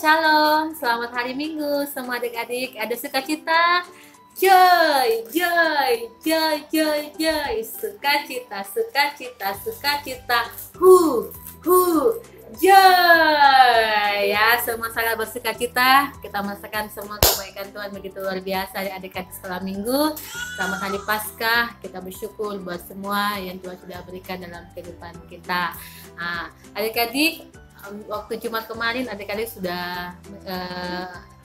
Shalom, selamat hari Minggu semua adik-adik. Ada sukacita, joy, joy, joy, joy, joy. Sukacita, sukacita, sukacita, hu, joy. Ya, semua sangat bersukacita. Kita merasakan semua kebaikan Tuhan begitu luar biasa adik-adik sekolah Minggu. Selamat hari Paskah. Kita bersyukur buat semua yang Tuhan sudah berikan dalam kehidupan kita. Adik-adik, waktu Jumat kemarin adik-adik sudah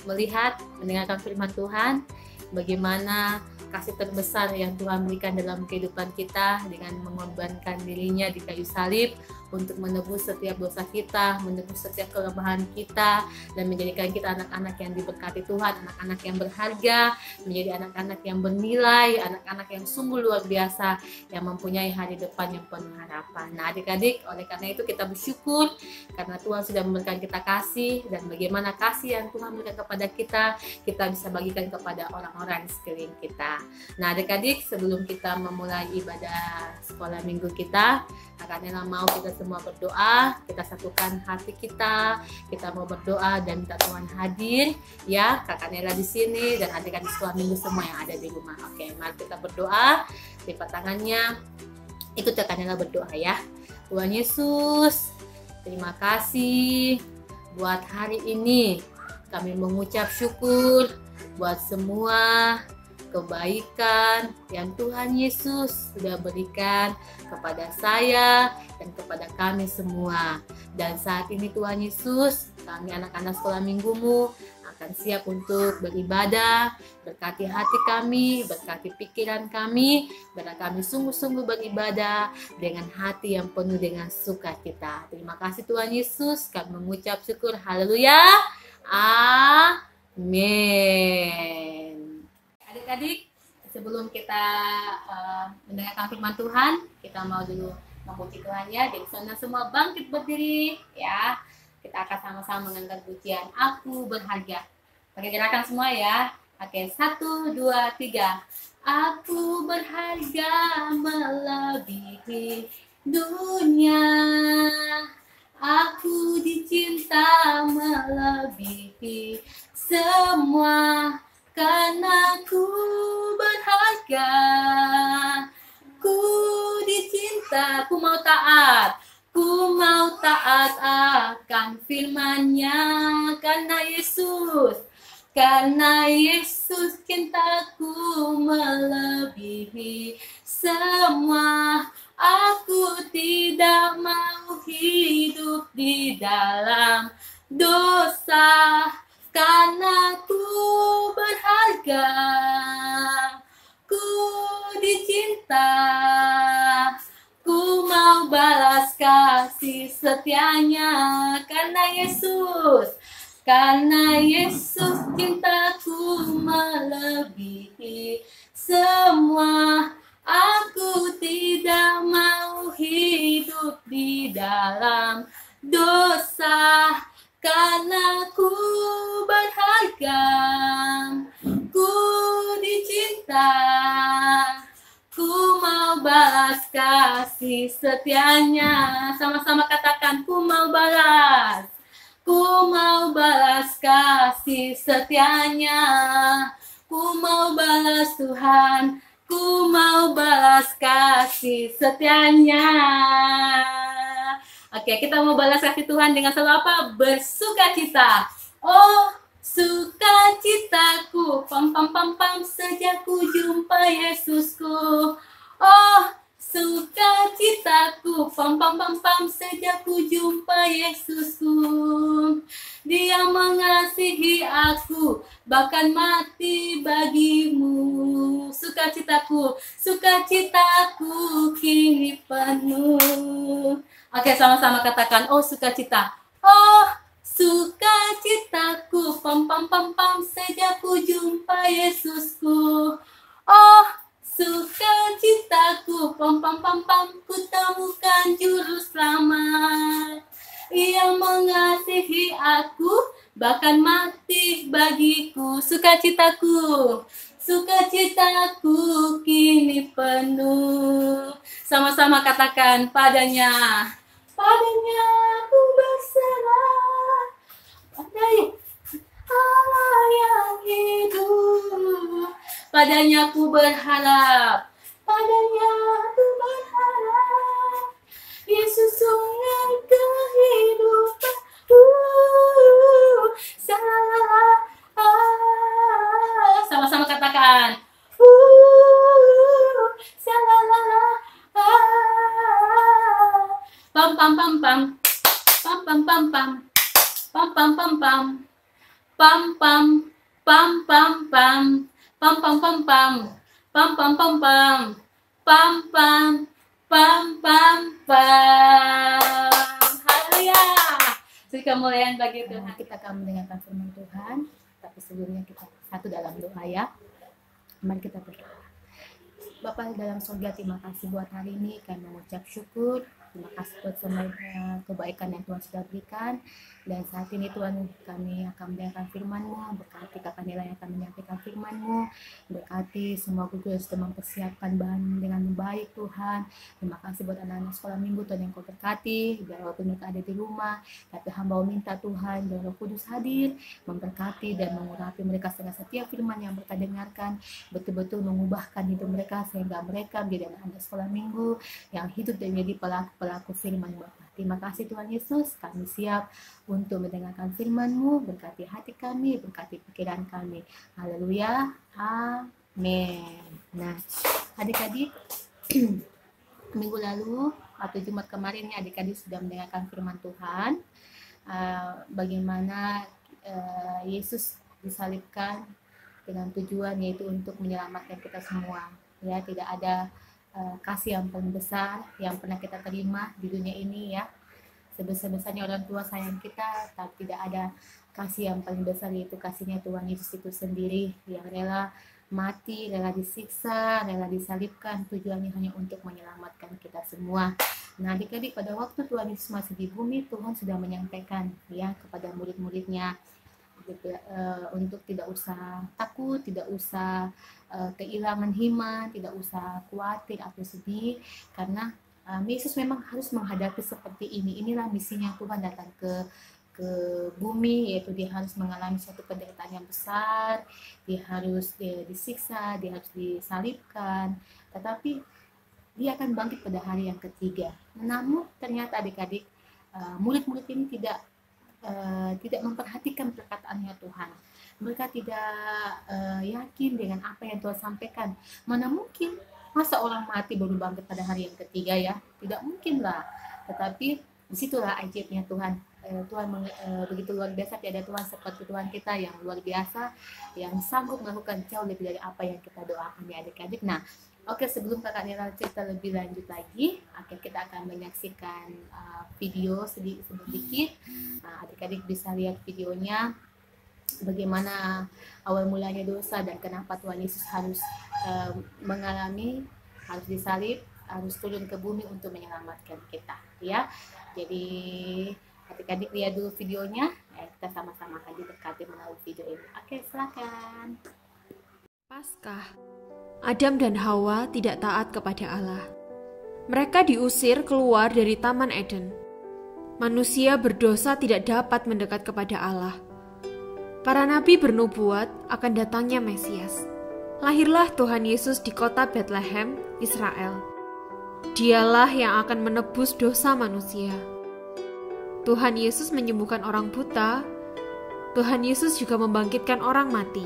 melihat, mendengarkan firman Tuhan, bagaimana kasih terbesar yang Tuhan berikan dalam kehidupan kita dengan mengorbankan dirinya di kayu salib untuk menebus setiap dosa kita, menebus setiap kelemahan kita, dan menjadikan kita anak-anak yang diberkati Tuhan, anak-anak yang berharga, menjadi anak-anak yang bernilai, anak-anak yang sungguh luar biasa, yang mempunyai hari depan yang penuh harapan. Nah adik-adik, oleh karena itu kita bersyukur karena Tuhan sudah memberikan kita kasih, dan bagaimana kasih yang Tuhan berikan kepada kita bisa bagikan kepada orang-orang di sekeliling kita. Nah adik-adik, sebelum kita memulai ibadah sekolah minggu kita, Kak Nela mau kita semua berdoa, kita satukan hati kita mau berdoa dan minta Tuhan hadir ya, Kak Nela di sini dan adik-adik sekolah minggu semua yang ada di rumah. Oke, mari kita berdoa, lipat tangannya, ikut Kak Nela berdoa ya. Tuhan Yesus, terima kasih buat hari ini. Kami mengucap syukur buat semua kebaikan yang Tuhan Yesus sudah berikan kepada saya dan kepada kami semua. Dan saat ini Tuhan Yesus, kami anak-anak sekolah minggumu akan siap untuk beribadah. Berkati hati kami, berkati pikiran kami, biar kami sungguh-sungguh beribadah dengan hati yang penuh dengan sukacita. Terima kasih Tuhan Yesus, kami mengucap syukur. Haleluya. Amin. Adik-adik, sebelum kita mendengarkan firman Tuhan, kita mau dulu memuji Tuhan ya. Jadi semua bangkit berdiri ya. Kita akan sama-sama mendengar pujian Aku Berharga. Pakai gerakan semua ya. Oke, 1, 2, 3. Aku berharga melebihi dunia. Aku dicinta melebihi semua. Karena ku berharga, ku dicinta, ku mau taat akan firman-Nya. Karena Yesus cintaku melebihi semua. Aku tidak mau hidup di dalam dosa. Karena ku berharga, ku dicinta, ku mau balas kasih setianya. Karena Yesus cintaku melebihi semua. Aku tidak mau hidup di dalam dosa. Karena ku berharga, ku dicinta, ku mau balas kasih setianya. Sama-sama katakan, ku mau balas kasih setianya. Ku mau balas Tuhan, ku mau balas kasih setianya. Oke, kita mau balas kasih Tuhan dengan selalu apa? Bersukacita. Oh, sukacitaku, pam pam pam pam, sejak ku jumpa Yesusku. Oh, sukacitaku, pam pam pam pam, sejak ku jumpa Yesusku. Dia mengasihi aku, bahkan mati bagimu. Sukacitaku kini penuh. Oke, sama-sama katakan, oh sukacita. Oh, sukacitaku, pam pam pam pam, sejak ku jumpa Yesusku. Oh, sukacitaku, pam pam pam pam, ku temukan juru selamat. Ia mengasihi aku, bahkan mati bagiku. Sukacitaku kini penuh. Sama-sama katakan, padanya ku berserah. yang hidup. Padanya ku berharap, padanya ku berharap. Yesus sungai kehidupan. Sama-sama katakan. Pam pam pam pam. Pam pam pam pam. Pam pam pam pam. Pam pam pam pam pam. Pam pam pam pam. Pam pam pam pam. Pam pam pam pam pam. Haleluya. Suci kemuliaan bagi Tuhan. Kita akan mendengarkan firman Tuhan. Tapi sebelumnya kita satu dalam doa ya. Mari kita berdoa. Bapa dalam surga, terima kasih buat hari ini. Kami mengucap syukur. Terima kasih buat semua kebaikan yang Tuhan sudah berikan. Dan saat ini Tuhan, kami akan mendengarkan firman-Mu. Berkati Kakak Nela yang akan menyampaikan firman-Mu. Berkati semua guru yang sudah mempersiapkan bahan dengan baik Tuhan. Terima kasih buat anak-anak sekolah minggu Tuhan yang Kau berkati. Biar walaupun mereka ada di rumah, tapi hamba minta Tuhan, biar Roh Kudus hadir, memberkati dan mengurapi mereka sehingga setiap firman yang mereka dengarkan betul-betul mengubahkan hidup mereka, sehingga mereka menjadi anak-anak sekolah minggu yang hidup dan menjadi pelaku firman Bapa. Terima kasih Tuhan Yesus, kami siap untuk mendengarkan firman-Mu. Berkati hati kami, berkati pikiran kami. Haleluya, amin. Nah, adik-adik, minggu lalu atau Jumat kemarin adik-adik sudah mendengarkan firman Tuhan, bagaimana Yesus disalibkan dengan tujuan yaitu untuk menyelamatkan kita semua. Ya, tidak ada kasih yang paling besar yang pernah kita terima di dunia ini ya. Sebesar-besarnya orang tua sayang kita, tapi tidak ada kasih yang paling besar, yaitu kasihnya Tuhan Yesus itu sendiri yang rela mati, rela disiksa, rela disalibkan. Tujuannya hanya untuk menyelamatkan kita semua. Nah, adik-adik, pada waktu Tuhan Yesus masih di bumi, Tuhan sudah menyampaikan ya kepada murid-muridnya untuk tidak usah takut, tidak usah kehilangan iman, tidak usah khawatir atau sedih, karena Yesus memang harus menghadapi seperti ini. Inilah misinya Tuhan datang ke bumi, yaitu dia harus mengalami suatu penderitaan yang besar, dia harus disiksa, dia harus disalibkan, tetapi dia akan bangkit pada hari yang ketiga. Namun ternyata adik-adik, murid-murid ini tidak memperhatikan perkataannya Tuhan. Mereka tidak yakin dengan apa yang Tuhan sampaikan. Mana mungkin, masa orang mati baru bangkit pada hari yang ketiga ya? Tidak mungkin lah. Tetapi disitulah ajaibnya Tuhan. Tuhan begitu luar biasa, tiada Tuhan seperti Tuhan kita yang luar biasa, yang sanggup melakukan jauh lebih dari apa yang kita doakan ya adik-adik. Nah, oke, sebelum Kakak Nela cerita lebih lanjut lagi, kita akan menyaksikan video sedikit. Adik-adik bisa lihat videonya, bagaimana awal mulanya dosa dan kenapa Tuhan Yesus harus harus disalib, harus turun ke bumi untuk menyelamatkan kita ya. Jadi adik-adik lihat dulu videonya, kita sama-sama akan diberkati melalui video ini. Oke, silakan. Paskah, Adam dan Hawa tidak taat kepada Allah. Mereka diusir keluar dari Taman Eden. Manusia berdosa tidak dapat mendekat kepada Allah. Para nabi bernubuat akan datangnya Mesias. Lahirlah Tuhan Yesus di kota Bethlehem, Israel. Dialah yang akan menebus dosa manusia. Tuhan Yesus menyembuhkan orang buta. Tuhan Yesus juga membangkitkan orang mati.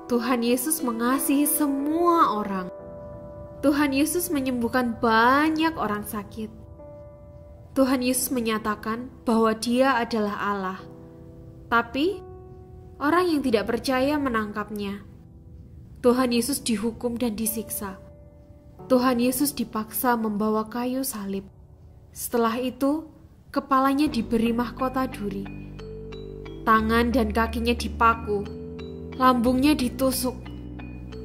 Tuhan Yesus mengasihi semua orang. Tuhan Yesus menyembuhkan banyak orang sakit. Tuhan Yesus menyatakan bahwa Dia adalah Allah. Tapi orang yang tidak percaya menangkapnya. Tuhan Yesus dihukum dan disiksa. Tuhan Yesus dipaksa membawa kayu salib. Setelah itu, kepalanya diberi mahkota duri. Tangan dan kakinya dipaku. Lambungnya ditusuk.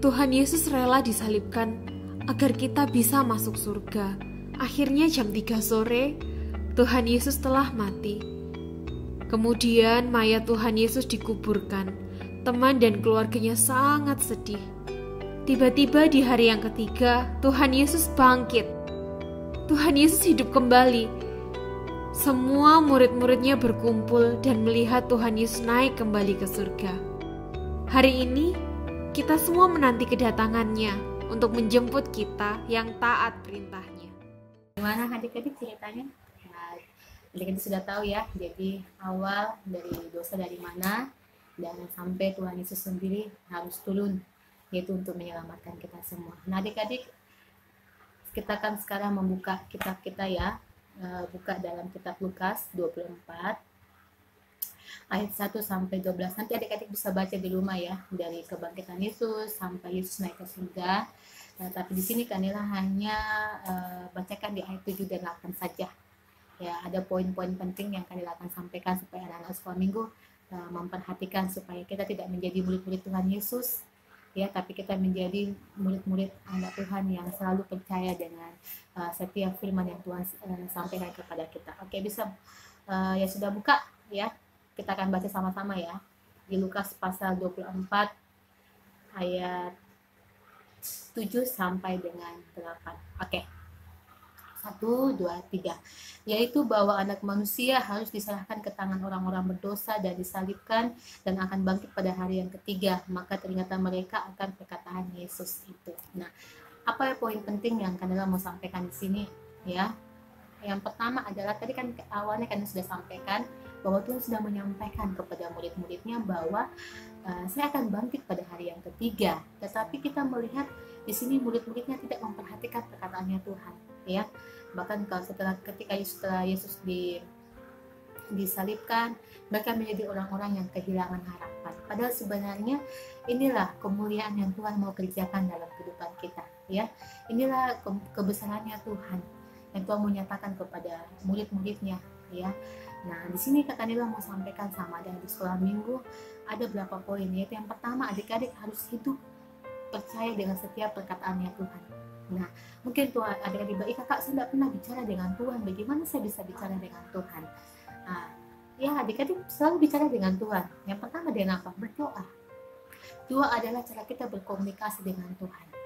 Tuhan Yesus rela disalibkan agar kita bisa masuk surga. Akhirnya jam 3 sore, Tuhan Yesus telah mati. Kemudian mayat Tuhan Yesus dikuburkan. Teman dan keluarganya sangat sedih. Tiba-tiba di hari yang ketiga, Tuhan Yesus bangkit. Tuhan Yesus hidup kembali. Semua murid-muridnya berkumpul dan melihat Tuhan Yesus naik kembali ke surga. Hari ini, kita semua menanti kedatangannya untuk menjemput kita yang taat perintahnya. Gimana adik-adik ceritanya? Nah, adik-adik sudah tahu ya, jadi awal dari dosa dari mana dan sampai Tuhan Yesus sendiri harus turun, yaitu untuk menyelamatkan kita semua. Nah adik-adik, kita kan sekarang membuka kitab kita ya, buka dalam kitab Lukas 24 ayat 1 sampai 12. Nanti adik-adik bisa baca di rumah ya, dari kebangkitan Yesus sampai Yesus naik ke surga. Nah, tapi di sini Kanila hanya bacakan di ayat 7 dan 8 saja. Ya, ada poin-poin penting yang Kanila akan sampaikan supaya anak-anak sekolah minggu memperhatikan supaya kita tidak menjadi murid-murid Tuhan Yesus ya, tapi kita menjadi murid-murid anak Tuhan yang selalu percaya dengan setiap firman yang Tuhan sampaikan kepada kita. Oke, bisa ya sudah buka ya. Kita akan baca sama-sama ya. Di Lukas pasal 24 ayat 7 sampai dengan 8. Oke. 1, 2, 3. Yaitu bahwa anak manusia harus diserahkan ke tangan orang-orang berdosa dan disalibkan dan akan bangkit pada hari yang ketiga. Maka teringatlah mereka akan perkataan Yesus itu. Nah, apa poin penting yang Kanila mau sampaikan di sini ya? Yang pertama adalah tadi kan awalnya Kanila sudah sampaikan bahwa Tuhan sudah menyampaikan kepada murid-muridnya bahwa saya akan bangkit pada hari yang ketiga. Tetapi kita melihat di sini murid-muridnya tidak memperhatikan perkataannya Tuhan, ya. Bahkan ketika Yesus disalibkan, mereka menjadi orang-orang yang kehilangan harapan. Padahal sebenarnya inilah kemuliaan yang Tuhan mau kerjakan dalam kehidupan kita, ya. Inilah kebesarannya Tuhan yang Tuhan mau nyatakan kepada murid-muridnya, ya. Nah, di sini Kak Kanila mau sampaikan sama dan di sekolah minggu ada beberapa poin, yaitu yang pertama adik-adik harus hidup percaya dengan setiap perkataannya Tuhan. Nah, mungkin Tuhan adik-adik kakak saya tidak pernah bicara dengan Tuhan, bagaimana saya bisa bicara dengan Tuhan? Nah, ya adik-adik selalu bicara dengan Tuhan. Yang pertama dengan apa? Berdoa. Doa adalah cara kita berkomunikasi dengan Tuhan.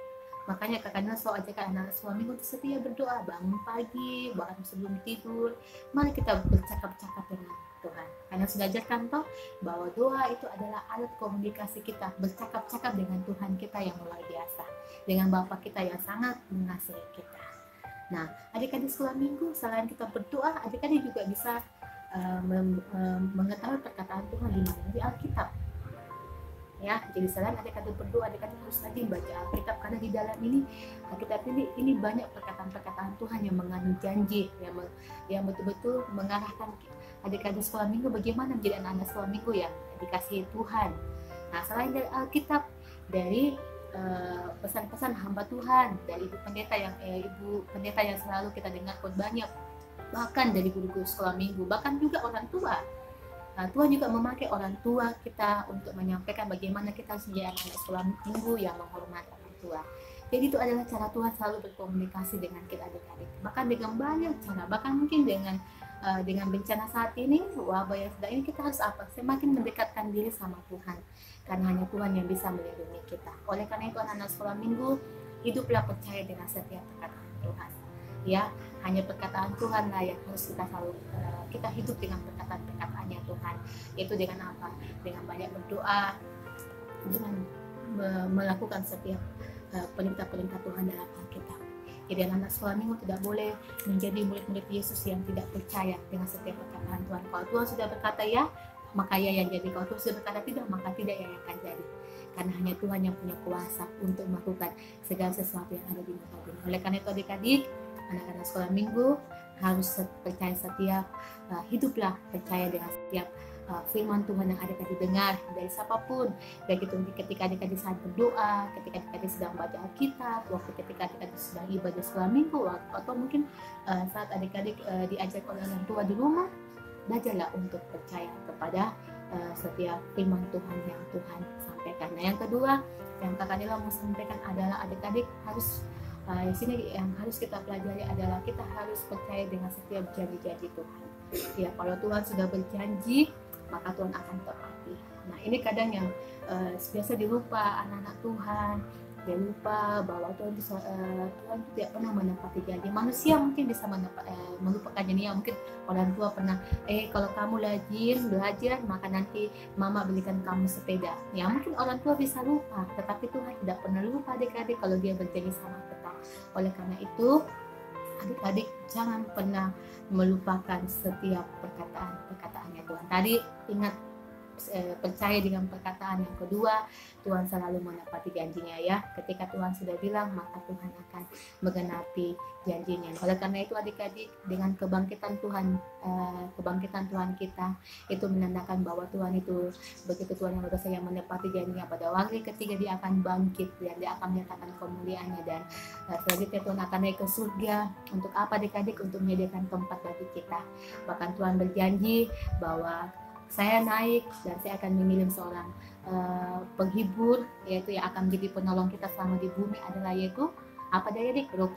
Makanya kakaknya selalu ajarkan anak suami untuk setia berdoa, bangun pagi, bahkan sebelum tidur. Mari kita bercakap-cakap dengan Tuhan. Karena sudah ajarkan toh bahwa doa itu adalah alat komunikasi kita, bercakap-cakap dengan Tuhan kita yang luar biasa, dengan Bapa kita yang sangat mengasihi kita. Nah, adik-adik sekolah minggu selain kita berdoa, adik-adik juga bisa mengetahui perkataan Tuhan di mana di Alkitab. Ya, jadi selain adik-adik berdoa, adik-adik harus rajin baca Alkitab karena di dalam ini Alkitab ini banyak perkataan-perkataan Tuhan yang mengandung janji yang betul-betul mengarahkan adik-adik sekolah minggu bagaimana menjadi anak-anak sekolah minggu yang dikasihi Tuhan. Nah, selain dari Alkitab, dari pesan-pesan hamba Tuhan dari ibu pendeta yang selalu kita dengar banyak, bahkan dari guru-guru sekolah minggu, bahkan juga orang tua. Nah, Tuhan juga memakai orang tua kita untuk menyampaikan bagaimana kita harus menjadi anak sekolah minggu yang menghormati orang tua. Jadi itu adalah cara Tuhan selalu berkomunikasi dengan kita adik-adik. Bahkan dengan banyak cara, bahkan mungkin dengan bencana saat ini, wabah yang sedang ini, kita harus apa? Semakin mendekatkan diri sama Tuhan. Karena hanya Tuhan yang bisa melindungi kita. Oleh karena itu anak sekolah minggu, hiduplah percaya dengan setiap perkataan Tuhan. Ya, hanya perkataan Tuhan lah yang harus kita selalu kita hidup dengan perkataan-perkataannya Tuhan, yaitu dengan apa? Dengan banyak berdoa, dengan melakukan setiap perintah-perintah Tuhan dalam Alkitab. Jadi anak sekolah minggu tidak boleh menjadi murid-murid Yesus yang tidak percaya dengan setiap perkataan Tuhan. Kalau Tuhan sudah berkata ya, maka ya yang jadi. Kalau Tuhan sudah berkata tidak, maka tidak yang akan jadi. Karena hanya Tuhan yang punya kuasa untuk melakukan segala sesuatu yang ada di muka bumi. Oleh karena itu adik-adik, anak-anak sekolah minggu harus percaya setiap hiduplah percaya dengan setiap firman Tuhan yang adik-adik dengar dari siapapun, baik itu ketika adik-adik saat berdoa, ketika adik-adik sedang baca Alkitab, waktu ketika adik-adik sedang ibadah sekolah minggu, atau mungkin saat adik-adik diajar oleh orang tua di rumah. Belajarlah untuk percaya kepada setiap firman Tuhan yang Tuhan sampaikan. Nah, yang kedua yang Kak Kanila mau sampaikan adalah adik-adik harus di sini yang harus kita pelajari adalah kita harus percaya dengan setiap janji-janji Tuhan. Ya, kalau Tuhan sudah berjanji, maka Tuhan akan tepati. Nah, ini kadang yang biasa dilupa anak-anak Tuhan. Dia lupa bahwa Tuhan tidak pernah menepati janji. Manusia mungkin bisa melupakan janjinya. Mungkin orang tua pernah, kalau kamu rajin belajar maka nanti mama belikan kamu sepeda. Ya mungkin orang tua bisa lupa, tetapi Tuhan tidak pernah lupa adik-adik kalau dia berjanji sama kita. Oleh karena itu adik-adik jangan pernah melupakan setiap perkataannya Tuhan. Tadi ingat, percaya dengan perkataan. Yang kedua, Tuhan selalu menepati janjinya ya. Ketika Tuhan sudah bilang, maka Tuhan akan menggenapi janjinya. Oleh karena itu adik-adik, dengan kebangkitan Tuhan kita, itu menandakan bahwa Tuhan itu, begitu Tuhan yang berkuasa yang menepati janjinya, pada waktu ketiga dia akan bangkit dan dia akan menyatakan kemuliaannya, dan selanjutnya Tuhan akan naik ke surga. Untuk apa adik-adik? Untuk menyediakan tempat bagi kita. Bahkan Tuhan berjanji bahwa saya naik dan saya akan mengirim seorang penghibur, yaitu yang akan menjadi penolong kita selama di bumi, adalah yaitu apa adik-adik? Roh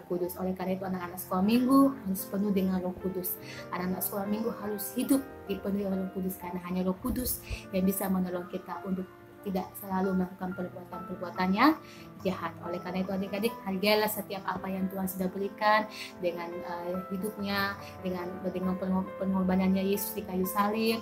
Kudus. Oleh karena itu anak-anak sekolah minggu harus penuh dengan Roh Kudus. Anak-anak sekolah minggu harus hidup dipenuhi oleh Roh Kudus, karena hanya Roh Kudus yang bisa menolong kita untuk tidak selalu melakukan perbuatan-perbuatannya jahat. Oleh karena itu adik-adik, hargailah setiap apa yang Tuhan sudah berikan dengan hidupnya, dengan pengorbanannya Yesus di kayu salib,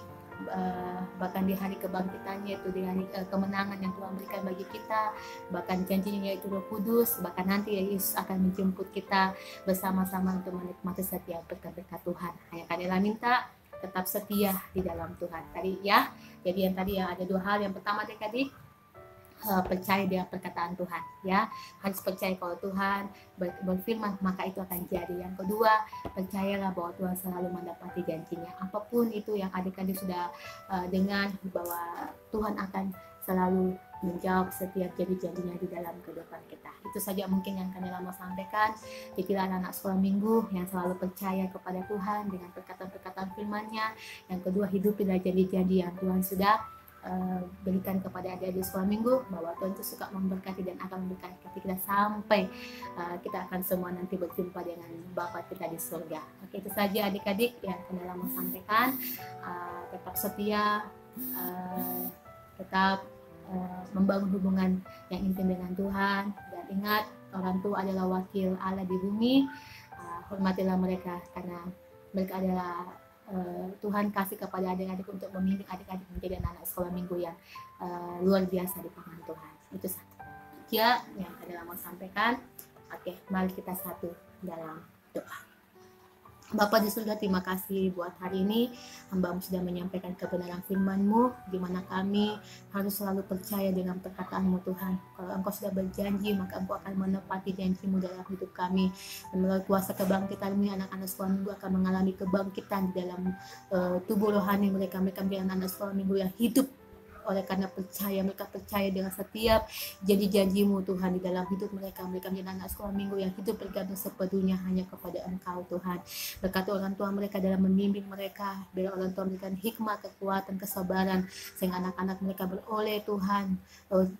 bahkan di hari kebangkitannya, itu dengan kemenangan yang Tuhan berikan bagi kita, bahkan janjinya yaitu Roh Kudus, bahkan nanti Yesus akan menjemput kita bersama-sama untuk menikmati setiap berkat-berkat Tuhan. Hanya kalian minta tetap setia di dalam Tuhan tadi ya. Jadi yang tadi ya, ada dua hal. Yang pertama adik-adik, percaya dengan perkataan Tuhan ya, harus percaya kalau Tuhan berfirman maka itu akan jadi. Yang kedua, percayalah bahwa Tuhan selalu mendapati janjinya. Apapun itu yang adik-adik sudah dengar, bahwa Tuhan akan selalu menjawab setiap janji-janjinya di dalam kehidupan kita. Itu saja mungkin yang kami mau sampaikan. Jadilah anak-anak sekolah minggu yang selalu percaya kepada Tuhan dengan perkataan-perkataan firman-Nya. Yang kedua, hidupilah janji-janji yang Tuhan sudah berikan kepada adik-adik sekolah minggu, bahwa Tuhan itu suka memberkati dan akan memberkati kita sampai kita akan semua nanti berjumpa dengan Bapa kita di surga. Oke, itu saja adik-adik yang kami mau sampaikan. Tetap setia, tetap membangun hubungan yang intim dengan Tuhan, dan ingat, orang tua adalah wakil Allah di bumi. Hormatilah mereka, karena mereka adalah Tuhan kasih kepada adik-adik untuk membimbing adik-adik menjadi anak sekolah minggu yang luar biasa di tangan Tuhan. Itu saja yang saya mau sampaikan. Oke, mari kita satu dalam doa. Bapa di surga, terima kasih buat hari ini. Hamba-Mu sudah menyampaikan kebenaran firman-Mu, di mana kami harus selalu percaya dengan perkataan-Mu Tuhan. Kalau Engkau sudah berjanji, maka Engkau akan menepati janji-Mu dalam hidup kami. Dan melalui kuasa kebangkitan-Mu, anak-anak sekolah minggu akan mengalami kebangkitan di dalam tubuh rohani mereka. Mereka menjadi anak-anak sekolah minggu yang hidup oleh karena percaya. Mereka percaya dengan setiap janji-janji-Mu Tuhan di dalam hidup mereka. Mereka menjadi anak sekolah minggu yang hidup bergantung sepenuhnya hanya kepada Engkau Tuhan. Berkati orang tua mereka dalam membimbing mereka, biar orang tua memberikan hikmah, kekuatan, kesabaran, sehingga anak-anak mereka beroleh Tuhan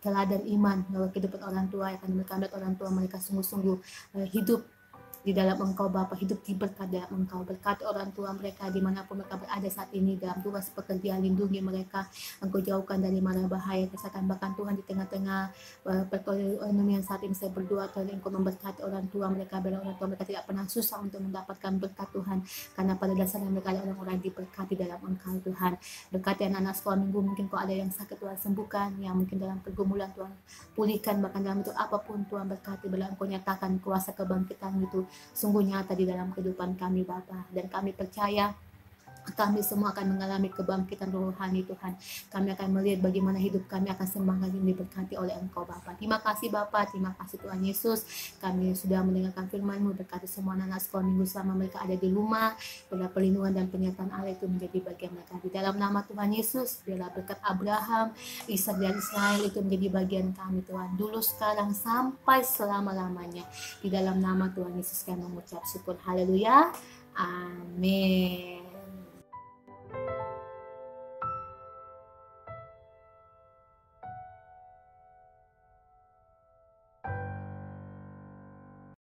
teladan iman bahwa kehidupan orang tua akan mereka melihat orang tua mereka sungguh-sungguh hidup di dalam Engkau Bapa, hidup di berkat dalam Engkau. Berkat orang tua mereka dimanapun mereka berada saat ini dalam tugas pekerjaan, lindungi mereka. Engkau jauhkan dari mara bahaya, kesakan. Bahkan Tuhan di tengah-tengah perekonomian saat ini, saya berdoa Tuhan Engkau memberkati orang tua mereka, biar orang tua mereka tidak pernah susah untuk mendapatkan berkat Tuhan, karena pada dasarnya mereka adalah orang-orang diberkati dalam Engkau Tuhan. Berkati anak-anak sekolah minggu, mungkin kalau ada yang sakit Tuhan sembuhkan, yang mungkin dalam pergumulan Tuhan pulihkan, bahkan dalam itu apapun Tuhan berkati, bila Engkau nyatakan kuasa kebangkitan itu sungguh nyata di dalam kehidupan kami Bapa. Dan kami percaya kami semua akan mengalami kebangkitan rohani Tuhan. Kami akan melihat bagaimana hidup kami akan semakin diberkati oleh Engkau Bapa. Terima kasih Bapa, terima kasih Tuhan Yesus. Kami sudah mendengarkan firman-Mu. Berkati semua anak sekolah minggu selama mereka ada di rumah. Biarlah perlindungan dan penyertaan Allah itu menjadi bagian mereka. Di dalam nama Tuhan Yesus, biarlah berkat Abraham, Ishak dan Israel itu menjadi bagian kami Tuhan. Dulu, sekarang, sampai selama-lamanya. Di dalam nama Tuhan Yesus kami mengucap syukur. Haleluya. Amin.